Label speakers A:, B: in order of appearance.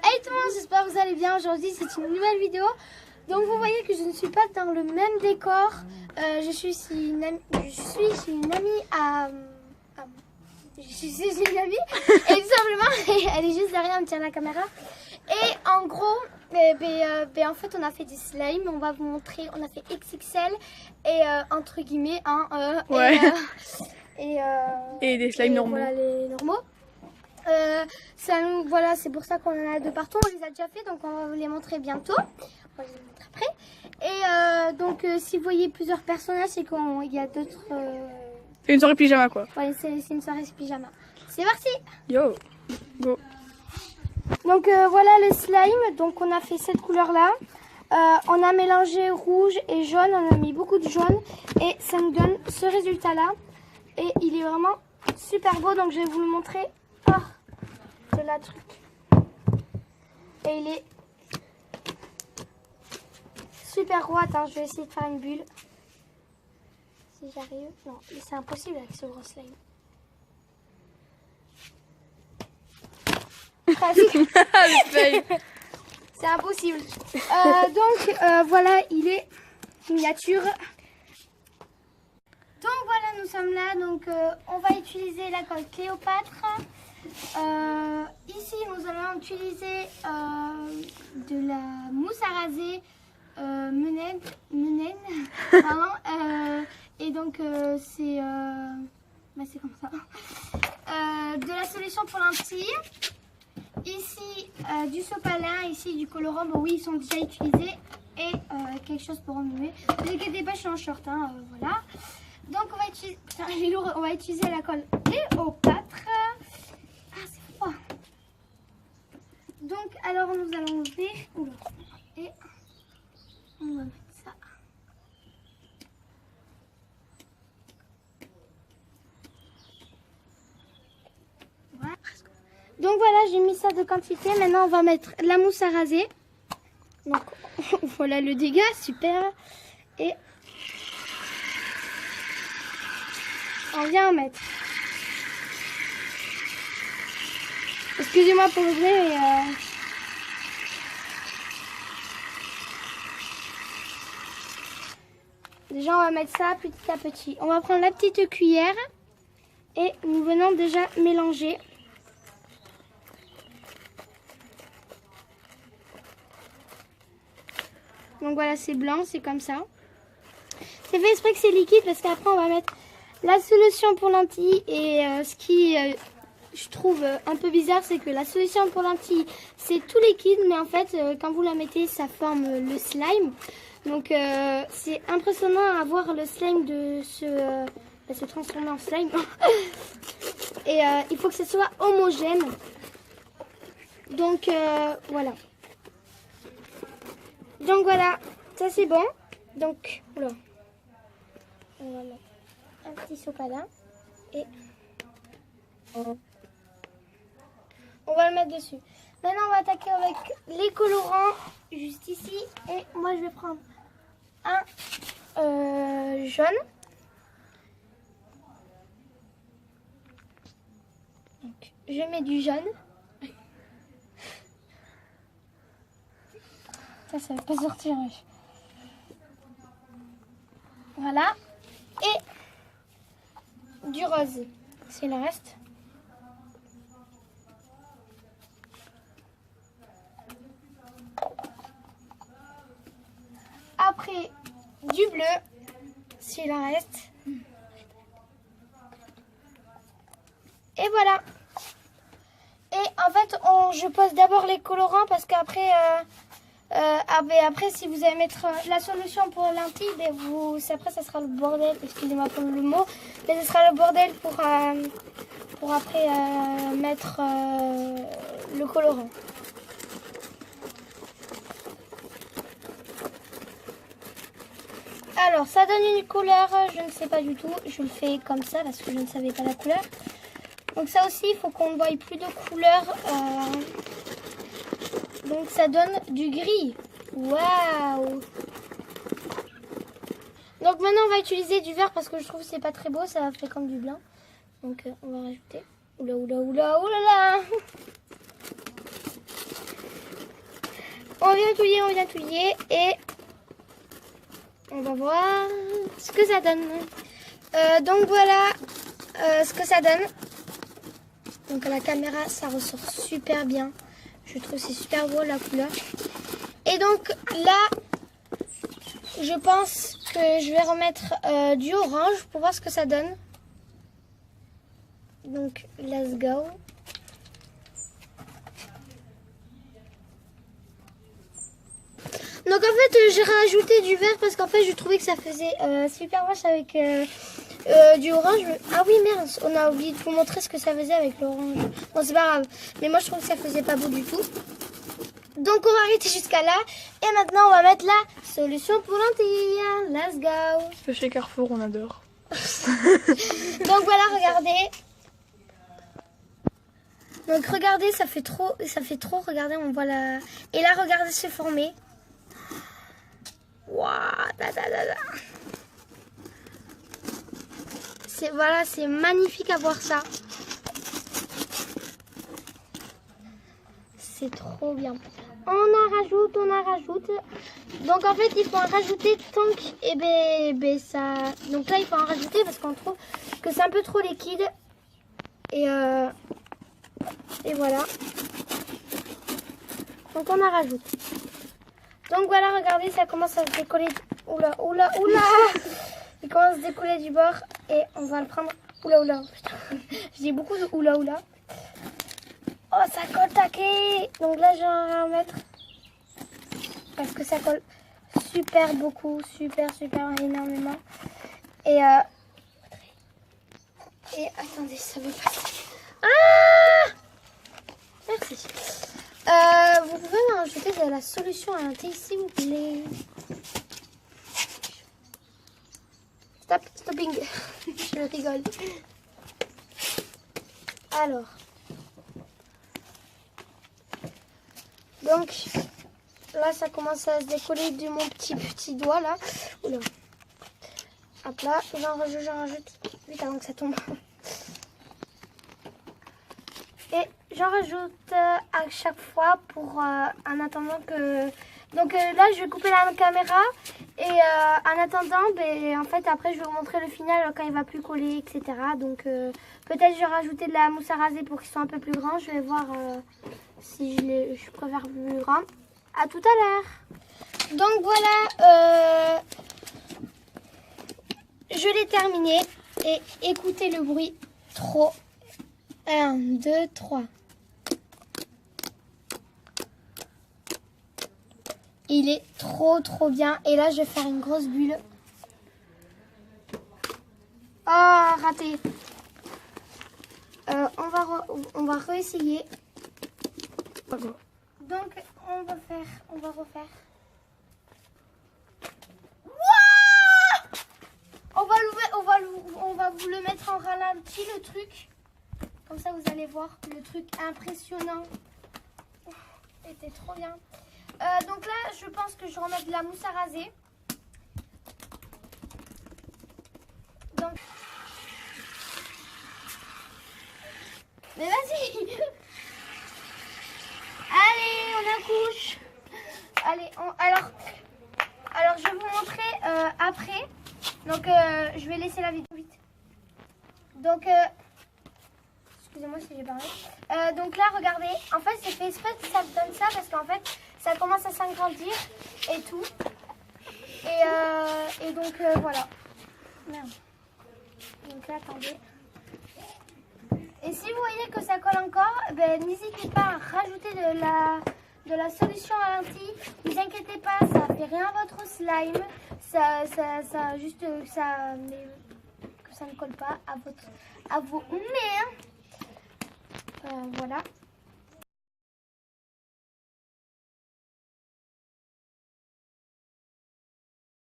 A: Hey tout le monde, j'espère que vous allez bien. Aujourd'hui c'est une nouvelle vidéo. Donc vous voyez que je ne suis pas dans le même décor. Je suis chez une amie et tout simplement elle est juste derrière, elle me tient la caméra. Et en gros, en fait on a fait des slimes, on va vous montrer, on a fait XXL et entre guillemets
B: ouais.
A: et
B: des slimes normaux.
A: Voilà les normaux. Voilà, c'est pour ça qu'on en a de partout. On les a déjà fait, donc on va vous les montrer bientôt. On va les montrer après. Et donc, si vous voyez plusieurs personnages, c'est qu'il y a d'autres.
B: C'est une soirée pyjama quoi.
A: Ouais, c'est une soirée pyjama. C'est parti.
B: Yo, go.
A: Donc voilà le slime. Donc on a fait cette couleur là. On a mélangé rouge et jaune. On a mis beaucoup de jaune et ça nous donne ce résultat là. Et il est vraiment super beau. Donc je vais vous le montrer. Oh, c'est la truc. Et il est super gros. Attends, je vais essayer de faire une bulle. Si j'arrive. Non, c'est impossible avec ce gros slime. C'est impossible. Donc voilà, il est miniature. Donc voilà, nous sommes là. Donc on va utiliser la colle Cléopâtre. Ici, nous allons utiliser de la mousse à raser Menen. Pardon. Et donc c'est comme ça. De la solution pour lentilles. Ici du sopalin, ici du colorant. Bon oui, ils sont déjà utilisés. Et quelque chose pour remuer. Ne vous inquiétez pas, je suis en short. Voilà. Donc on va utiliser, on va utiliser la colle Cléopâtre. Ah, c'est froid. Donc alors nous allons enlever. Oula. Et on va mettre ça. Voilà. Donc voilà, j'ai mis ça de quantité. Maintenant on va mettre la mousse à raser. Donc voilà le dégât, super. Et on vient en mettre. Excusez-moi pour le bruit, mais déjà on va mettre ça petit à petit. On va prendre la petite cuillère et nous venons déjà mélanger. Donc voilà, c'est blanc, c'est comme ça. C'est fait exprès que c'est liquide parce qu'après on va mettre la solution pour lentilles. Et ce qui je trouve un peu bizarre, c'est que la solution pour lentilles c'est tout liquide, mais en fait quand vous la mettez ça forme le slime. Donc c'est impressionnant à voir le slime de se transformer en slime. Et il faut que ce soit homogène. Donc voilà. Donc voilà, ça c'est bon. Donc voilà. On va mettre un petit sopalin et on va le mettre dessus. Maintenant on va attaquer avec les colorants juste ici. Et moi je vais prendre un jaune. Donc, je mets du jaune. Ça va pas sortir. Voilà. Et du rose. C'est le reste. Après, du bleu. C'est le reste. Et voilà. Et en fait, je pose d'abord les colorants parce qu'après... après, si vous allez mettre la solution pour lentilles, après ça sera le bordel. Excusez-moi pour le mot, mais ce sera le bordel pour après mettre le colorant. Alors, ça donne une couleur, je ne sais pas du tout. Je le fais comme ça parce que je ne savais pas la couleur. Donc ça aussi, il faut qu'on ne voie plus de couleur. Donc ça donne du gris. Waouh! Donc maintenant on va utiliser du vert parce que je trouve que c'est pas très beau, ça fait comme du blanc. Donc on va rajouter. Oula oula oula oula là. on vient touiller et on va voir ce que ça donne. Donc voilà ce que ça donne. Donc à la caméra, ça ressort super bien. Je trouve que c'est super beau la couleur. Et donc là, je pense que je vais remettre du orange pour voir ce que ça donne. Donc let's go. Donc en fait j'ai rajouté du vert parce qu'en fait je trouvais que ça faisait super moche avec du orange. Ah oui merde, on a oublié de vous montrer ce que ça faisait avec l'orange. Bon c'est pas grave, mais moi je trouve que ça faisait pas beau du tout. Donc on va arrêter jusqu'à là. Et maintenant on va mettre la solution pour lentilles. Let's go.
B: C'est chez Carrefour, on adore.
A: Donc voilà, regardez. Donc regardez, ça fait trop, regardez, on voit la... Et là, regardez, c'est formé. Waouh, voilà, c'est magnifique à voir ça. C'est trop bien. On en rajoute. Donc en fait, il faut en rajouter tant que... ça... Donc là, il faut en rajouter parce qu'on trouve que c'est un peu trop liquide. Et voilà. Donc on en rajoute. Donc voilà, regardez, ça commence à se décoller. Oula. Il commence à se décoller du bord. Et on va le prendre. Oula. Putain. J'ai beaucoup de oula. Oh, ça colle taquet. Donc là, je vais en remettre. Parce que ça colle super beaucoup. Super énormément. Et attendez, ça veut passer. Ah! Merci. Vous pouvez me rajouter de la solution à lentilles, s'il vous plaît. Stopping. Je rigole. Alors. Donc, là, ça commence à se décoller de mon petit doigt, là. Oula. Hop là. J'en rajoute. Vite avant que ça tombe. Et j'en rajoute à chaque fois pour en attendant que... Donc là, je vais couper la caméra. Et en attendant, en fait, après, je vais vous montrer le final quand il va plus coller, etc. Donc peut-être je vais rajouter de la mousse à raser pour qu'ils soient un peu plus grands. Je vais voir si je préfère plus grand. À tout à l'heure. Donc voilà, je l'ai terminé. Et écoutez le bruit. Trop. 1, 2, 3. Il est trop bien. Et là, je vais faire une grosse bulle. Ah, raté. On va réessayer. Donc, on va refaire. On va vous le mettre en ralenti, le truc. Comme ça, vous allez voir le truc impressionnant. C'était trop bien. Donc là, je pense que je vais remettre de la mousse à raser. Donc... Mais vas-y. Allez, on accouche. Allez, alors je vais vous montrer après. Donc, je vais laisser la vidéo vite. Donc... Excusez-moi si j'ai parlé. Donc là, regardez. En fait, c'est fait exprès que ça donne ça parce qu'en fait, ça commence à s'agrandir et tout. Et donc, voilà. Merde. Donc là, attendez. Et si vous voyez que ça colle encore, n'hésitez pas à rajouter de la solution à lentilles. Ne vous inquiétez pas, ça fait rien à votre slime. Juste que ça ne colle pas à vos mains. Voilà.